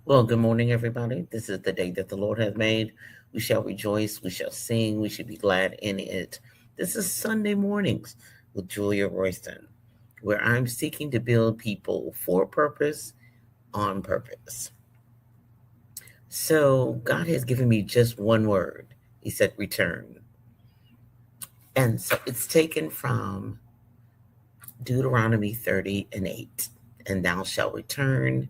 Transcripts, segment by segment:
Well, good morning, everybody. This is the day that the Lord has made. We shall rejoice, we shall sing, we should be glad in it. This is Sunday Mornings with Julia Royston, where I'm seeking to build people for purpose, on purpose. So, God has given me just one word. He said, return. And so it's taken from Deuteronomy 30 and 8. And thou shalt return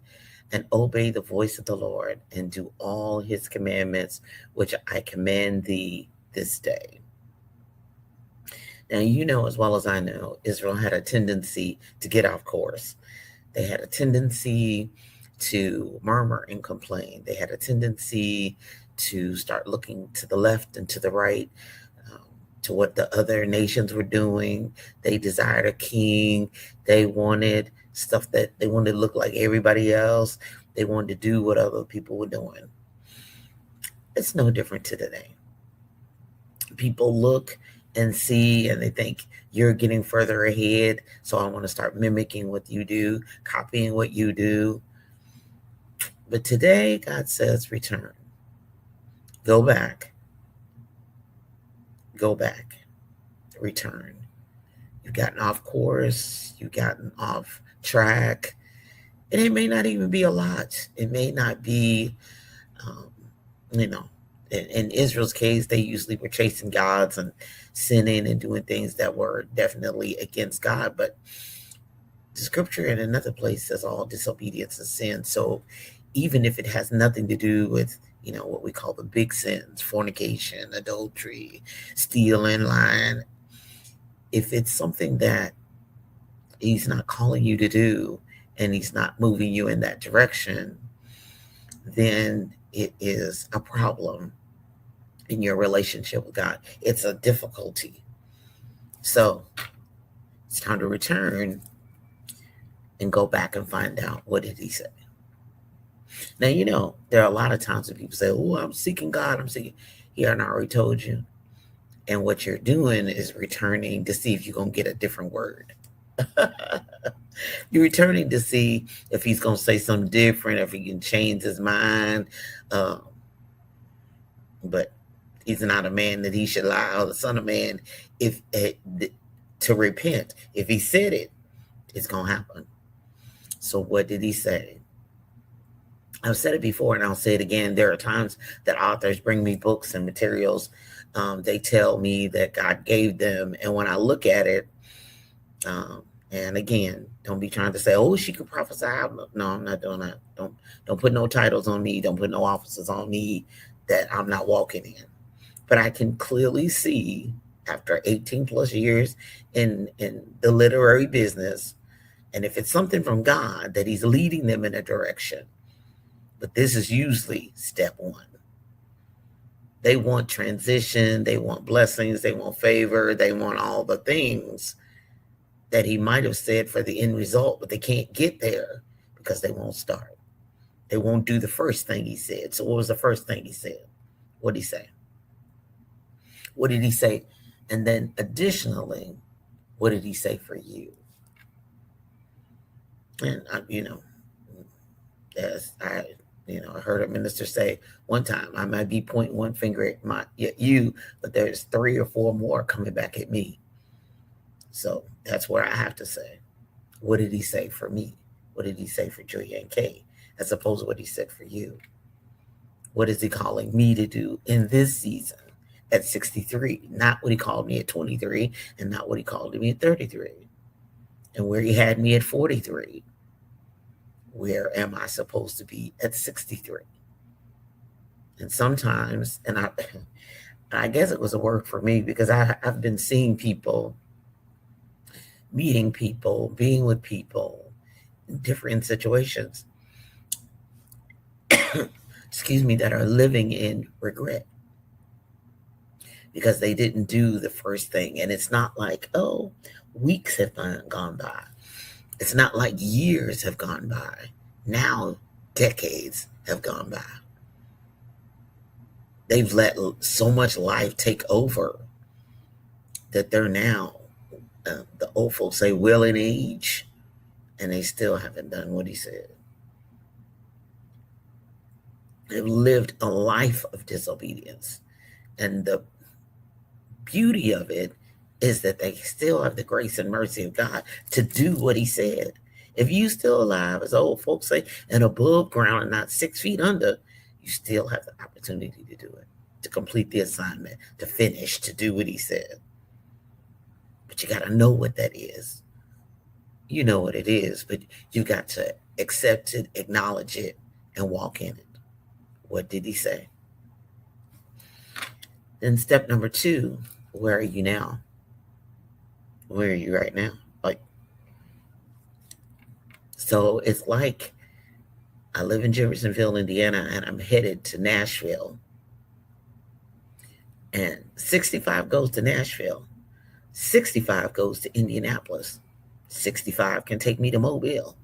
and obey the voice of the Lord and do all his commandments, which I command thee this day. Now, you know as well as I know, Israel had a tendency to get off course. They had a tendency to murmur and complain. They had a tendency to start looking to the left and to the right, um, to what the other nations were doing. They desired a king. They wanted stuff that they wanted to look like everybody else. They wanted to do what other people were doing. It's no different to today. People look and see and they think you're getting further ahead, so I want to start mimicking what you do, copying what you do. But today, God says, return. Go back. Go back. Return. You've gotten off course. You've gotten off track. And it may not even be a lot. It may not be, um, you know, in Israel's case, they usually were chasing gods and sinning and doing things that were definitely against God. But the scripture in another place says all disobedience is sin. So even if it has nothing to do with, what we call the big sins, fornication, adultery, stealing, lying, if it's something that he's not calling you to do and he's not moving you in that direction, then it is a problem in your relationship with God. It's a difficulty. So it's time to return and go back and find out, what did he say? Now, there are a lot of times when people say, oh, I'm seeking God, I'm seeking. He already told you. And what you're doing is returning to see if you're going to get a different word. You're returning to see if he's going to say something different, if he can change his mind. Um, but he's not a man that he should lie, or the son of man, if to repent. If he said it, it's going to happen. So what did he say? I've said it before and I'll say it again. There are times that authors bring me books and materials. They tell me that God gave them. And when I look at it, and again, don't be trying to say, oh, she could prophesy. No, I'm not doing that. Don't put no titles on me. Don't put no offices on me that I'm not walking in. But I can clearly see after 18 plus years in the literary business, and if it's something from God, that he's leading them in a direction. But this is usually step one. They want transition, they want blessings, they want favor, they want all the things that he might have said for the end result, but they can't get there because they won't start. They won't do the first thing he said. So what was the first thing he said? What did he say? What did he say? And then additionally, what did he say for you? And as I heard a minister say one time, I might be pointing one finger at you, but there's three or four more coming back at me. So that's where I have to say, what did he say for me? What did he say for Julia and Kay? As opposed to what he said for you. What is he calling me to do in this season at 63? Not what he called me at 23 and not what he called me at 33. And where he had me at 43. Where am I supposed to be at 63? And sometimes, I guess it was a work for me because I've been seeing people, meeting people, being with people in different situations, excuse me, that are living in regret because they didn't do the first thing. And it's not like, oh, weeks have gone by. It's not like years have gone by. Now, decades have gone by. They've let so much life take over that they're now, the old folks say, well in age, and they still haven't done what he said. They've lived a life of disobedience. And the beauty of it is that they still have the grace and mercy of God to do what he said. If you still alive, as old folks say, and above ground and not 6 feet under, you still have the opportunity to do it, to complete the assignment, to finish, to do what he said. But you got to know what that is. You know what it is, but you got to accept it, acknowledge it, and walk in it. What did he say? Then step number 2, where are you now? Where are you right now? So it's like I live in Jeffersonville, Indiana, and I'm headed to Nashville. And 65 goes to Nashville. 65 goes to Indianapolis. 65 can take me to Mobile.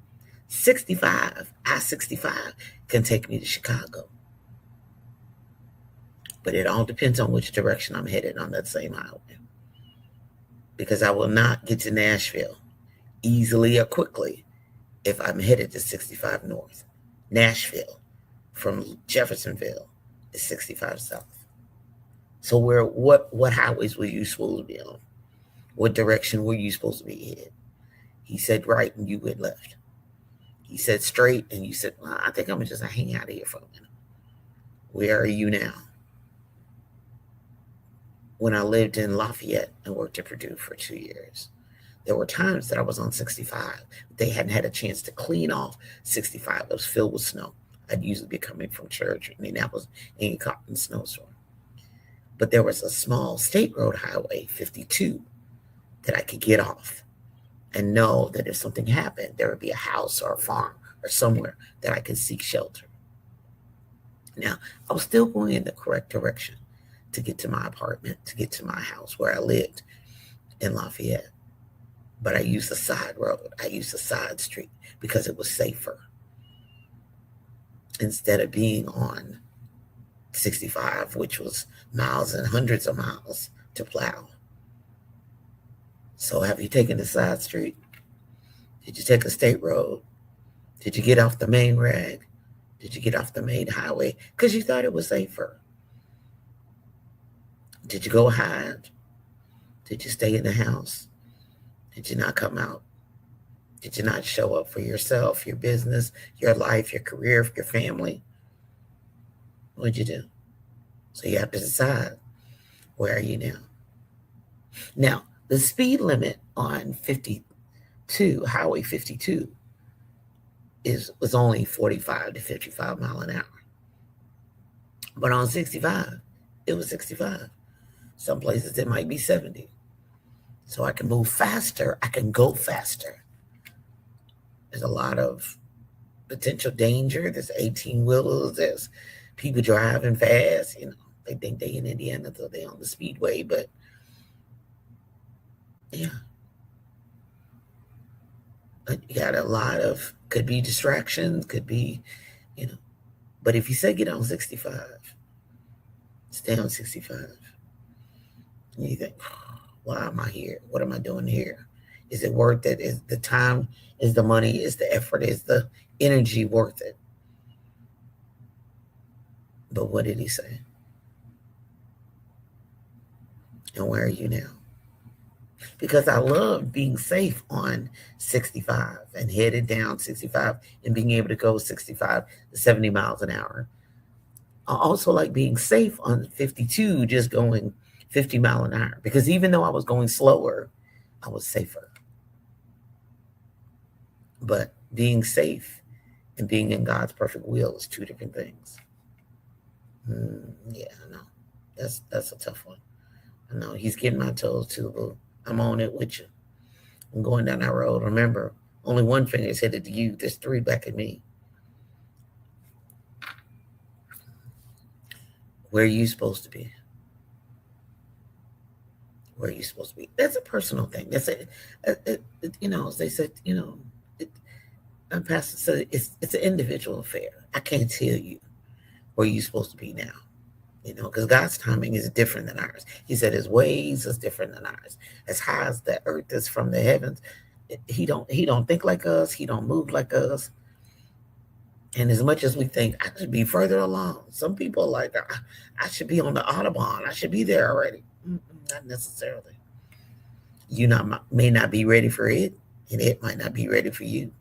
65, I-65 can take me to Chicago. But it all depends on which direction I'm headed on that same highway. Because I will not get to Nashville easily or quickly if I'm headed to 65 North. Nashville from Jeffersonville is 65 South. So what highways were you supposed to be on? What direction were you supposed to be headed? He said right and you went left. He said straight and you said, well, I think I'm going to just hang out here for a minute. Where are you now? When I lived in Lafayette and worked at Purdue for 2 years, there were times that I was on 65. They hadn't had a chance to clean off 65. It was filled with snow. I'd usually be coming from church in Indianapolis and get caught in a snowstorm. But there was a small state road highway, 52, that I could get off and know that if something happened, there would be a house or a farm or somewhere that I could seek shelter. Now, I was still going in the correct direction to get to my apartment, to get to my house where I lived in Lafayette. But I used a side road. I used a side street because it was safer. Instead of being on 65, which was miles and hundreds of miles to plow. So have you taken the side street? Did you take a state road? Did you get off the main rag? Did you get off the main highway because you thought it was safer? Did you go hide? Did you stay in the house? Did you not come out? Did you not show up for yourself, your business, your life, your career, your family? What'd you do? So you have to decide, where are you now? Now, the speed limit on 52, Highway 52, was only 45 to 55 mile an hour. But on 65, it was 65. Some places it might be 70. So I can move faster. I can go faster. There's a lot of potential danger. There's 18-wheelers. There's people driving fast. You know, they think they in Indiana, so they on the speedway. But yeah, you got a lot of, could be distractions, could be, you know. But if you say get on 65, stay on 65. And you think, why am I here? What am I doing here? Is it worth it? Is the time, is the money, is the effort, is the energy worth it? But what did he say? And where are you now? Because I love being safe on 65 and headed down 65 and being able to go 65 to 70 miles an hour. I also like being safe on 52, just going 50 mile an hour, because even though I was going slower, I was safer. But being safe and being in God's perfect will is two different things. Yeah, I know. That's a tough one. I know he's getting my toes too, but I'm on it with you. I'm going down that road. Remember, only one finger is headed to you. There's three back at me. Where are you supposed to be? Where are you supposed to be? That's a personal thing. That's you know, as they said, you know, Pastor said it's an individual affair. I can't tell you where you're supposed to be now. You know, because God's timing is different than ours. He said his ways is different than ours. As high as the earth is from the heavens, he don't think like us. He don't move like us. And as much as we think I should be further along, some people are like, I should be on the Autobahn. I should be there already. Not necessarily. You may not be ready for it, and it might not be ready for you.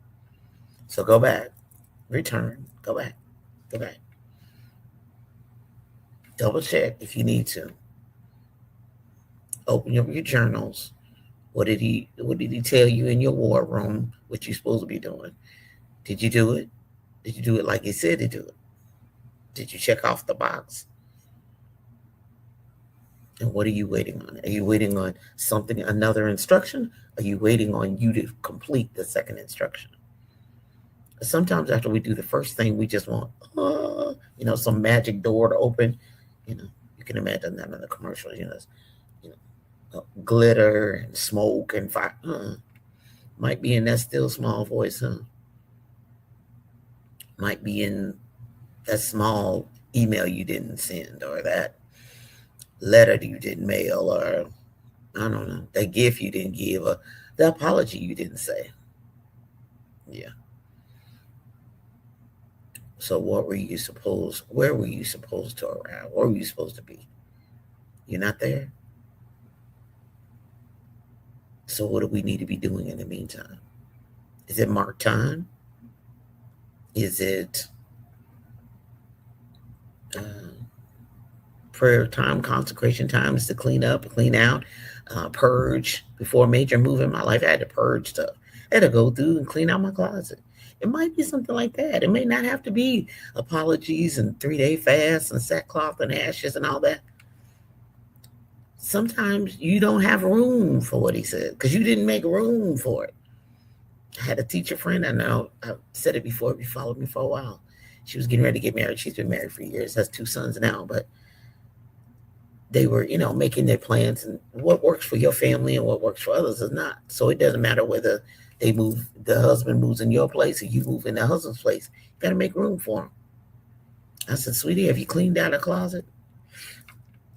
So go back, return, go back, go back. Double check if you need to. Open up your journals. What did he tell you in your war room? What you're supposed to be doing? Did you do it? Did you do it like he said to do it? Did you check off the box? And what are you waiting on? Are you waiting on something, another instruction? Are you waiting on you to complete the second instruction? Sometimes after we do the first thing, we just want, some magic door to open. You can imagine that in the commercials, glitter and smoke and fire. Might be in that still small voice, huh? Might be in that small email you didn't send, or that letter that you didn't mail, or I don't know, that gift you didn't give, or the apology you didn't say. Yeah. So where were you supposed to arrive? Where were you supposed to be? You're not there? So what do we need to be doing in the meantime? Is it marked time? Is it prayer time, consecration time? Is to clean up, clean out, purge? Before a major move in my life, I had to purge stuff. I had to go through and clean out my closet. It might be something like that. It may not have to be apologies and 3-day fasts and sackcloth and ashes and all that. Sometimes you don't have room for what he said because you didn't make room for it. I had a teacher friend, I know I've said it before, if you followed me for a while. She was getting ready to get married. She's been married for years, has 2 sons now, but they were, making their plans, and what works for your family and what works for others is not. So it doesn't matter whether the husband moves in your place or you move in the husband's place. You got to make room for him. I said, sweetie, have you cleaned out a closet?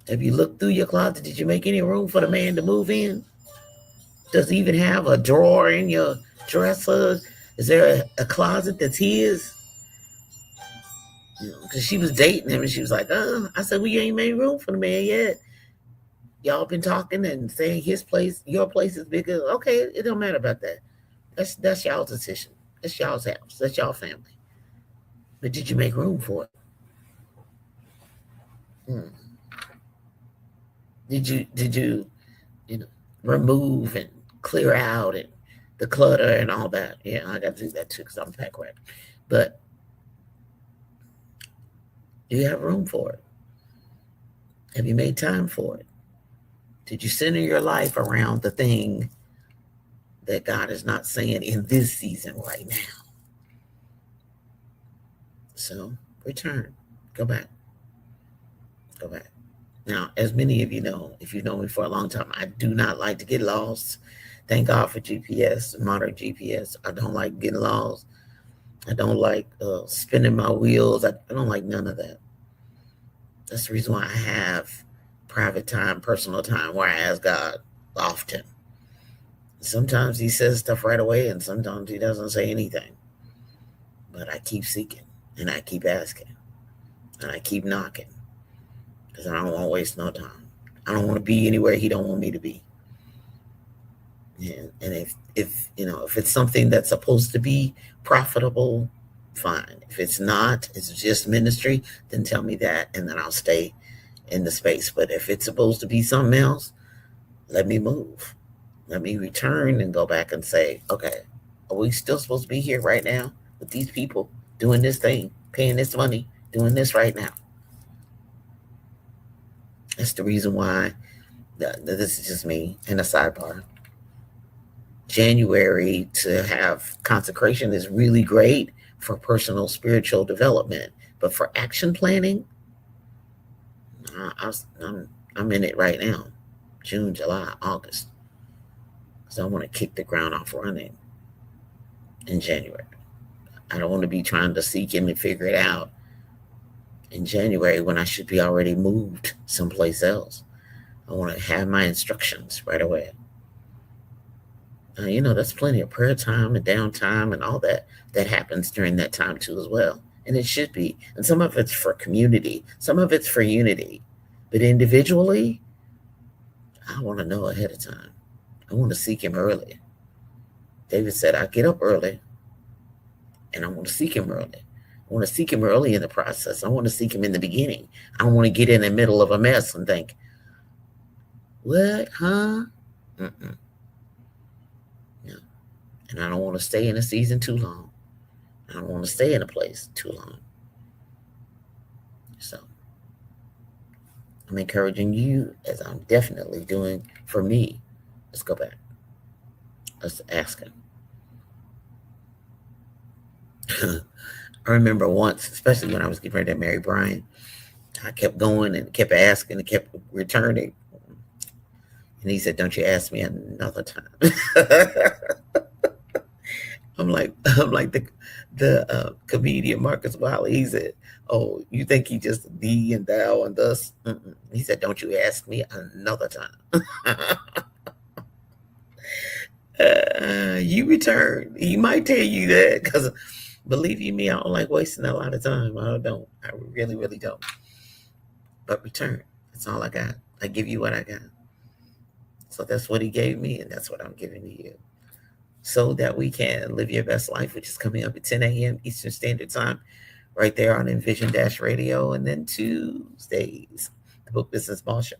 Have you looked through your closet? Did you make any room for the man to move in? Does he even have a drawer in your dresser? Is there a closet that's his? Because she was dating him and she was like, I said, well, you ain't made room for the man yet. Y'all been talking and saying his place, your place is bigger. Okay, it don't matter about that. That's y'all's decision. That's y'all's house. That's y'all family. But did you make room for it? Did you remove and clear out and the clutter and all that? Yeah, I got to do that too because I'm pack rat. But do you have room for it? Have you made time for it? Did you center your life around the thing that God is not saying in this season right now? So return. Go back. Go back. Now, as many of you know, if you've known me for a long time, I do not like to get lost. Thank God for GPS, modern GPS. I don't like getting lost. I don't like spinning my wheels. I don't like none of that. That's the reason why I have private time, personal time, where I ask God often. Sometimes he says stuff right away, and sometimes he doesn't say anything. But I keep seeking, and I keep asking, and I keep knocking, because I don't want to waste no time. I don't want to be anywhere he don't want me to be. And if it's something that's supposed to be profitable, fine. If it's not, it's just ministry, then tell me that, and then I'll stay in the space. But if it's supposed to be something else, let me move. Let me return and go back and say, okay, are we still supposed to be here right now with these people doing this thing, paying this money, doing this right now? That's the reason why this is just me and a sidebar. January to have consecration is really great for personal spiritual development, but for action planning, I'm in it right now, June, July, August, because I want to kick the ground off running in January. I don't want to be trying to seek him and figure it out in January when I should be already moved someplace else. I want to have my instructions right away. There's plenty of prayer time and downtime and all that happens during that time too as well. And it should be. And some of it's for community, some of it's for unity. But individually, I want to know ahead of time. I want to seek him early. David said, I get up early and I want to seek him early. I want to seek him early in the process. I want to seek him in the beginning. I don't want to get in the middle of a mess and think, what, huh? Mm-mm. No. And I don't want to stay in a season too long. I don't want to stay in a place too long. So I'm encouraging you, as I'm definitely doing for me. Let's go back. Let's ask him. I remember once, especially when I was getting ready to marry Brian, I kept going and kept asking and kept returning. And he said, don't you ask me another time. I'm like the comedian Marcus Wiley. He said, oh, you think he just thee and thou and thus? Mm-mm. He said, don't you ask me another time. You return. He might tell you that because believe you me, I don't like wasting a lot of time. I don't. I really, really don't. But return. That's all I got. I give you what I got. So that's what he gave me, and that's what I'm giving to you. So that we can live your best life, which is coming up at 10 a.m. Eastern Standard Time, right there on Envision Dash Radio. And then Tuesdays, the Book Business Ball Show.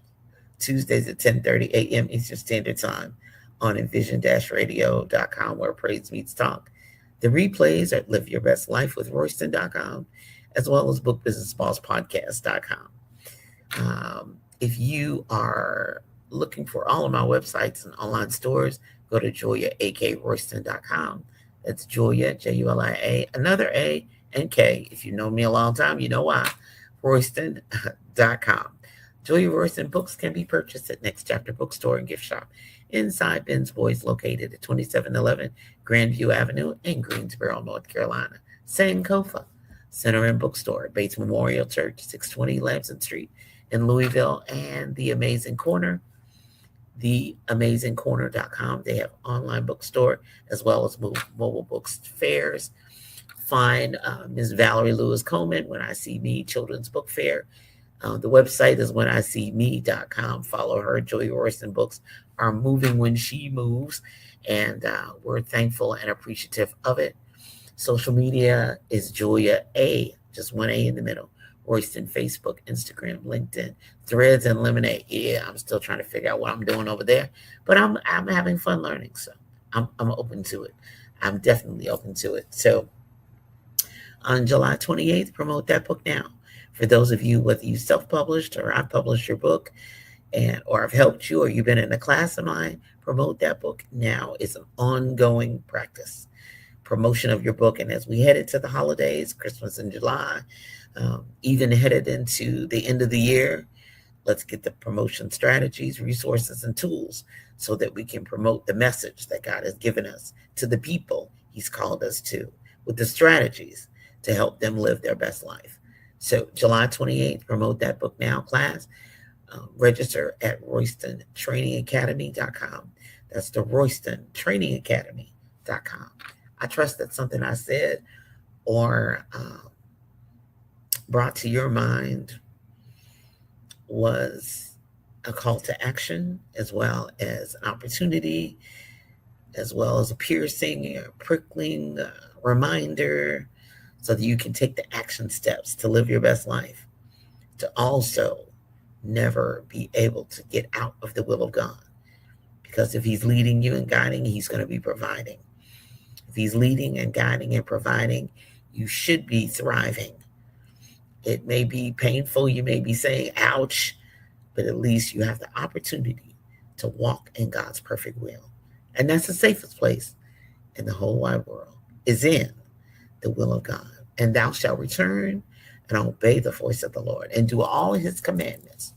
Tuesdays at 10:30 a.m. Eastern Standard Time on envision-radio.com, where praise meets talk. The replays are Live Your Best Life with Royston.com, as well as bookbusinessballspodcast.com. If you are looking for all of my websites and online stores, go to JuliaAKRoyston.com. That's Julia, Julia, another A and K. If you know me a long time, you know why. Royston.com. Julia Royston books can be purchased at Next Chapter Bookstore and Gift Shop inside Ben's Boys, located at 2711 Grandview Avenue in Greensboro, North Carolina. Sankofa Center and Bookstore, Bates Memorial Church, 620 Lamson Street in Louisville, and The Amazing Corner, theamazingcorner.com. They have online bookstore as well as mobile books fairs. Find Ms. Valerie Lewis Coleman, When I See Me Children's Book Fair. The website is whenIseeme.com. Follow her. Julia Royston books are moving when she moves, and we're thankful and appreciative of it. Social media is Julia A, just one A in the middle. Royston, Facebook, Instagram, LinkedIn, Threads, and Lemonade. Yeah, I'm still trying to figure out what I'm doing over there, but I'm having fun learning, so I'm open to it. I'm definitely open to it. So on July 28th, promote that book now. For those of you, whether you self-published or I published your book, or I've helped you, or you've been in a class of mine, promote that book now. It's an ongoing practice. Promotion of your book. And as we head into the holidays, Christmas in July, even headed into the end of the year, let's get the promotion strategies, resources, and tools so that we can promote the message that God has given us to the people he's called us to, with the strategies to help them live their best life. So July 28th, promote that book now class. Register at RoystonTrainingAcademy.com. That's the RoystonTrainingAcademy.com. I trust that something I said or brought to your mind was a call to action, as well as an opportunity, as well as a piercing, a prickling reminder, so that you can take the action steps to live your best life, to also never be able to get out of the will of God. Because if he's leading you and guiding, he's going to be providing. If he's leading and guiding and providing, you should be thriving. It may be painful. You may be saying, ouch, but at least you have the opportunity to walk in God's perfect will. And that's the safest place in the whole wide world, is in the will of God. And thou shalt return and obey the voice of the Lord and do all his commandments,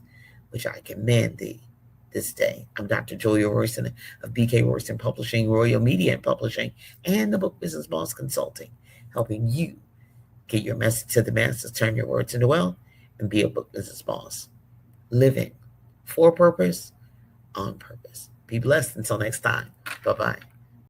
which I command thee this day. I'm Dr. Julia Royston of BK Royston Publishing, Royal Media and Publishing, and the Book Business Boss Consulting, helping you get your message to the masses, turn your words into wealth, and be a book business boss. Living for purpose, on purpose. Be blessed until next time. Bye-bye.